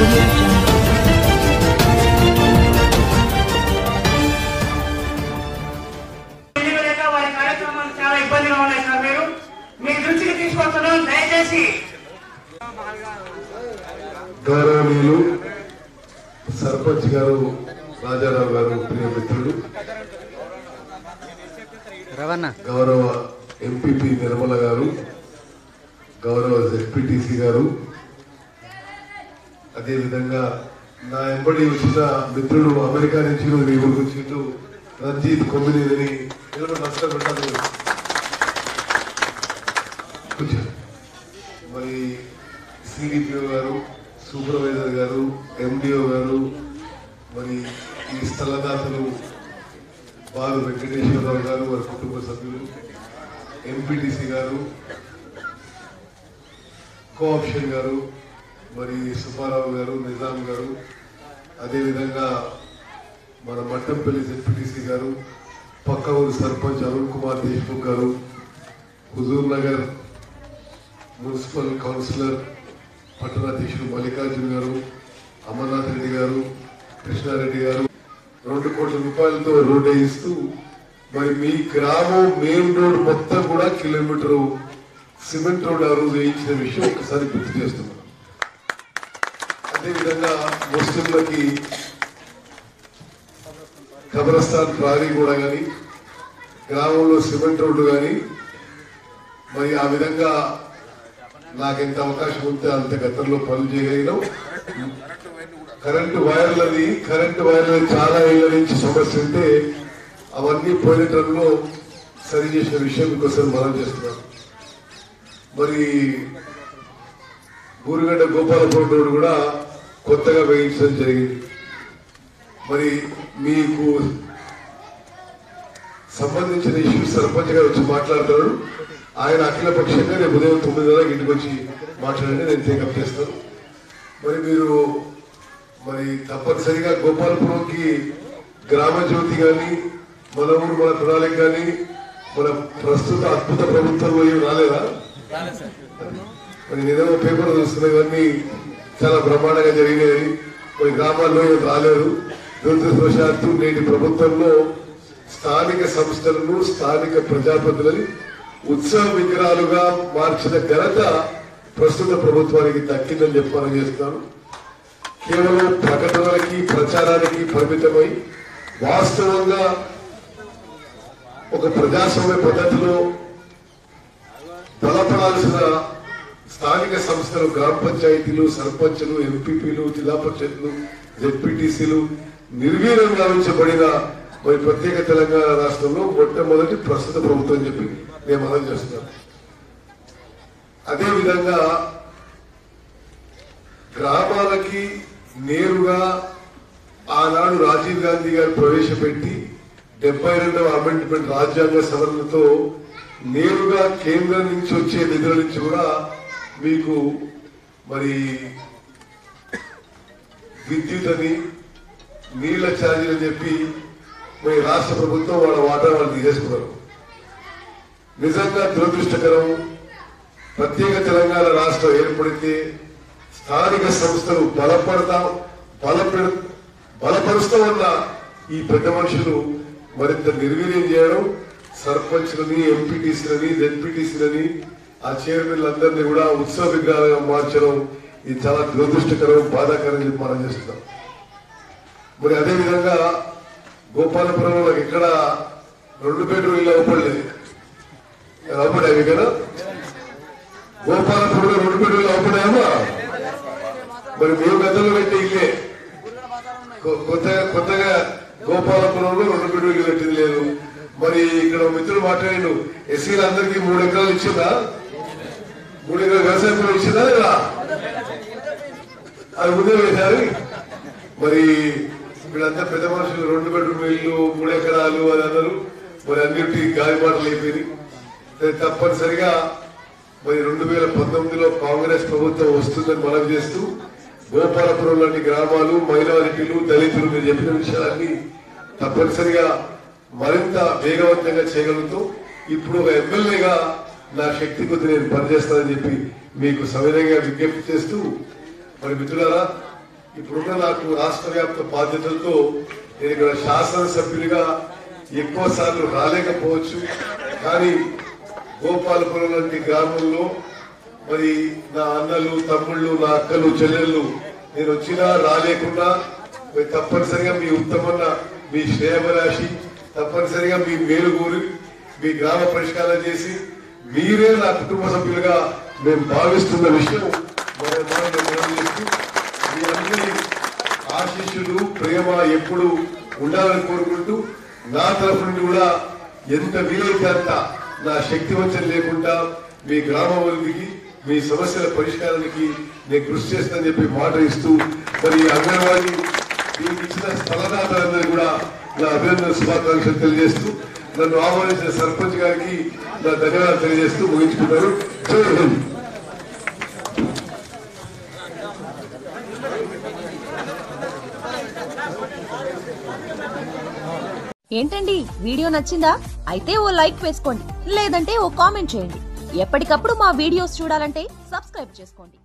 audio jungle. గౌరవనీయులు సర్పంచ్ గారు రాజారావు గారు, ప్రియ మిత్రుడు గౌరవ ఎంపీపీ నిర్మల గారు, గౌరవ జెడ్పీటీసీ గారు, అదేవిధంగా నా ఎంబడి వచ్చిన మిత్రుడు అమెరికా నుంచి మీ ఊరికి వచ్చిండు రంజిత్ కొమ్మినేని నష్టపెట్టాలి. మరి సిడిపిఓ గారు, సూపర్వైజర్ గారు, ఎండిఓ గారు, మరి ఈ స్థలదాతలు బాలు వెంకటేశ్వరరావు గారు, వారి కుటుంబ సభ్యులు, ఎంపీటీసీ గారు, కోఆప్షన్ గారు, మరి సుబ్బారావు గారు, నిజాం గారు, అదేవిధంగా మన మట్టంపల్లి జెడ్పీటీసీ గారు, పక్క ఊరు సర్పంచ్ అరుణ్ కుమార్ దేశ్ముఖ్ గారు, హుజూర్ నగర్ మున్సిపల్ కౌన్సిలర్ పట్టణాధ్యక్షుడు మల్లికార్జున గారు, అమర్నాథ్ రెడ్డి గారు, కృష్ణారెడ్డి గారు 2 కోట్ల రూపాయలతో రోడ్ వేయిస్తూ మరి మీ గ్రామం మెయిన్ రోడ్ మొత్తం కూడా కిలోమీటరు సిమెంట్ రోడ్ ఆ రోజు వేయించిన విషయం ఒకసారి గుర్తు చేస్తున్నాం. అదేవిధంగా ముస్లింలకి కబ్రస్థాన్ ప్రారీ కూడా కానీ గ్రామంలో సిమెంట్ రోడ్డు కానీ మరి ఆ విధంగా నాకెంత అవకాశం ఉంటే అంత గతంలో పనులు చేయగలిగినాం. కరెంటు వైర్లది చాలా ఏళ్ల నుంచి సమస్య ఉంటే అవన్నీ పోయిన టైంలో సరి చేసిన విషయం ఇంకోసారి మనం చేస్తున్నాం. మరి ఊరుగడ్డ గోపాలపురం రోడ్డు కూడా కొత్తగా వేయించడం జరిగింది. మరి మీకు సంబంధించిన ఇష్యూ సర్పంచ్ గారు వచ్చి మాట్లాడతాడు. ఆయన అఖిల పక్షంగా రేపు ఉదయం 9 ఇంటికి వచ్చి మాట్లాడండి, నేను టేకప్ చేస్తాను. మరి మీరు మరి తప్పనిసరిగా గోపాలపురంకి గ్రామ జ్యోతి కానీ మన ఊరు మన ప్రణాళిక కానీ మన ప్రస్తుత అద్భుత ప్రభుత్వంలో ఏమి రాలేదా? మరి నేనేమో పేపర్ చూస్తున్నా ఇవన్నీ చాలా బ్రహ్మాండంగా జరిగినాయి. కొన్ని గ్రామాల్లో ఏం రాలేదు. దురదృష్టవశాత్తు నేటి ప్రభుత్వంలో స్థానిక సంస్థలను, స్థానిక ప్రజాప్రతినిధులని ఉత్సవ విగ్రహాలుగా మార్చిన ఘనత ప్రస్తుత ప్రభుత్వానికి దక్కిందని చెప్పాలని చేస్తున్నాను. కేవలం ప్రకటనలకి, ప్రచారానికి పరిమితమై వాస్తవంగా ఒక ప్రజాస్వామ్య పద్ధతిలో బలపడాల్సిన స్థానిక సంస్థలు, గ్రామ పంచాయతీలు, సర్పంచులు, ఎంపీపీలు, జిల్లా పరిషత్లు, జెడ్పీటీసీలు నిర్వీర్యం గావించబడిన మరి ప్రత్యేక తెలంగాణ రాష్ట్రంలో మొట్టమొదటి ప్రస్తుత ప్రభుత్వం చెప్పి నేను మనం చేస్తున్నాను. అదేవిధంగా గ్రామాలకి నేరుగా ఆనాడు రాజీవ్ గాంధీ గారు ప్రవేశపెట్టి 72వ అమెండ్మెంట్ రాజ్యాంగ సవరణతో నేరుగా కేంద్రం నుంచి వచ్చే నిధుల నుంచి కూడా మీకు మరి విద్యుత్ అని, నీళ్ల ఛార్జీలు అని చెప్పి మరి రాష్ట్ర ప్రభుత్వం వాళ్ళ వాటా వాళ్ళు తీసేసుకున్నారు. నిజంగా దురదృష్టకరం. ప్రత్యేక తెలంగాణ రాష్ట్రం ఏర్పడితే స్థానిక సంస్థలు బలపరుస్తామన్న ఈ పెద్ద మనుషులు మరింత నిర్వీర్యం చేయడం, సర్పంచ్లని, ఎంపీటీసీలని, జెడ్పీటీసీలని, ఆ చైర్మన్లందరినీ కూడా ఉత్సవ విగ్రహాలుగా మార్చడం ఇది చాలా దురదృష్టకరం, బాధాకరం చెప్పి మనం చేస్తున్నాం. మరి అదేవిధంగా గోపాలపురంలో ఇక్కడ 2 బెడ్రూమ్ ఇల్లు అవపడలేదు, అవపడాయి కదా. గోపాలపురంలో 2 బెడ్రూమ్లు అవపడాయమ్మా. మరి మేము గతంలో పెట్టే ఇల్లే కొత్తగా గోపాలపురంలో 2 బెడ్రూమ్లు పెట్టింది లేదు. మరి ఇక్కడ మిత్రులు మాట్లాడిండు, ఎస్సీలందరికీ 3 ఎకరాలు ఇచ్చిందా? 3 ఎకరాలు వ్యవసాయం కూడా ఇచ్చిందా లేదా? అది ముందే వేశారు. మరి వీళ్ళంతా పెద్ద మనుషులు 2 బెడ్రూమ్ ఇల్లు, 3 ఎకరాలు అని అన్నారు. మరి అన్నిటి గాలి మాటలు అయిపోయింది. తప్పనిసరిగా మరి 2019లో కాంగ్రెస్ ప్రభుత్వం వస్తుందని మనం చేస్తూ గోపాలపురంలోని గ్రామాలు, మైనారిటీలు, దళితులు మీరు చెప్పిన విషయాలన్నీ తప్పనిసరిగా మరింత వేగవంతంగా చేయగలుగుతూ ఇప్పుడు ఒక ఎమ్మెల్యేగా నా శక్తి కొద్ది నేను పనిచేస్తానని చెప్పి మీకు సవినయంగా విజ్ఞప్తి చేస్తూ మరి మిత్రులారా ఇప్పుడున్న నాకు రాష్ట్ర వ్యాప్త బాధ్యతలతో నేను ఇక్కడ శాసనసభ్యులుగా ఎక్కువ సార్లు రాలేకపోవచ్చు. కానీ గోపాలపురం లాంటి గ్రామంలో మరి నా అన్నలు తమ్ముళ్ళు నా అక్కలు చెల్లెళ్ళు నేను వచ్చినా రాలేకున్నా తప్పనిసరిగా మీ ఉత్తమన్న మీ శ్రేయభిలాషి తప్పనిసరిగా మీ మేలు కోరి మీ గ్రామ పరిష్కారం చేసి మీరే నా కుటుంబ సభ్యులుగా మేము భావిస్తున్న విషయం చేస్తూ మీ అందరి ఆశీస్సులు ప్రేమ ఎప్పుడు ఉండాలని కోరుకుంటూ నా తరఫు నుండి కూడా ఎంత వీలైతే అంత నా శక్తి వంచన లేకుండా మీ గ్రామ అభివృద్ధికి మీ సమస్యల పరిష్కారానికి నేను కృషి చేస్తానని చెప్పి మాట ఇస్తూ మరి అంగన్వాడీ దీనికి ఇచ్చిన స్థలదాతలందరూ కూడా నా అభినందన శుభాకాంక్షలు తెలియజేస్తూ నన్ను ఆహ్వానించిన సర్పంచ్ గారికి నా ధన్యవాదాలు తెలియజేస్తూ ముగించుకుంటారు. జై హింద్. ఏంటండి వీడియో నచ్చిందా? అయితే ఓ లైక్ వేసుకోండి, లేదంటే ఓ కామెంట్ చేయండి. ఎప్పటికప్పుడు మా వీడియోస్ చూడాలంటే సబ్స్క్రైబ్ చేసుకోండి.